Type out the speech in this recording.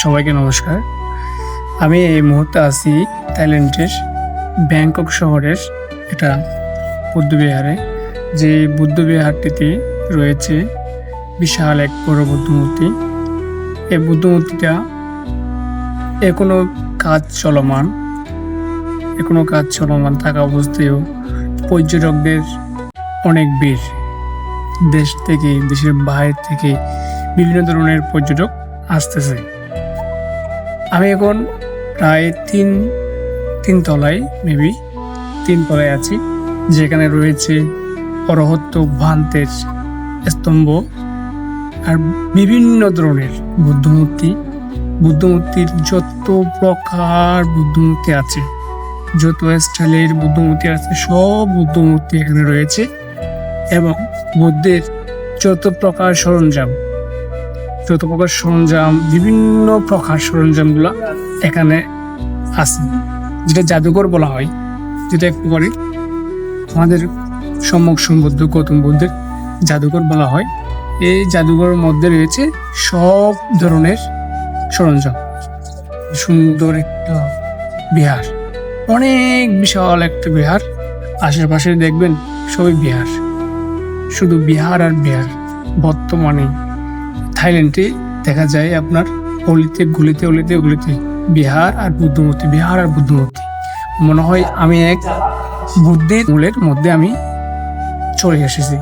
সবাইকে নমস্কার। আমি এই মুহূর্তে আছি থাইল্যান্ডের ব্যাংকক শহরের একটা বুদ্ধবিহারে। যে বুদ্ধবিহারটিতে রয়েছে বিশাল এক বড় বুদ্ধমূর্তি। এই বুদ্ধমূর্তিটা এখনো কাজ চলমান থাকা অবস্থায়ও পর্যটকদের অনেক ভিড়। দেশ থেকে, দেশের বাইরে থেকে বিভিন্ন ধরনের পর্যটক আসতেছে। আমি এখন প্রায় তিন তলায় আছি, যেখানে রয়েছে অরহত্ত ভান্তের স্তম্ভ আর বিভিন্ন ধরনের বুদ্ধমূর্তির যত প্রকার বুদ্ধমূর্তি আছে, যত স্টাইলের বুদ্ধমূর্তি আছে, সব বুদ্ধমূর্তি এখানে রয়েছে। এবং বুদ্ধের যত প্রকার সরঞ্জাম, বিভিন্ন প্রকার সরঞ্জামগুলো এখানে আছে, যেটা জাদুঘর বলা হয়, যেটা একটু করে আমাদের সম্যক সম্বুদ্ধ গৌতম বুদ্ধের জাদুঘর বলা হয়। এই জাদুঘরের মধ্যে রয়েছে সব ধরনের সরঞ্জাম। সুন্দর একটা বিহার, অনেক বিশাল একটা বিহার। আশেপাশে দেখবেন সবই বিহার, শুধু বিহার আর বিহার। বর্তমানে থাইল্যান্ডে দেখা যায় আপনার গলিতে বিহার আর বুদ্ধমূর্তি। মনে হয় আমি এক বুদ্ধের মূলের মধ্যে আমি চলে এসেছি।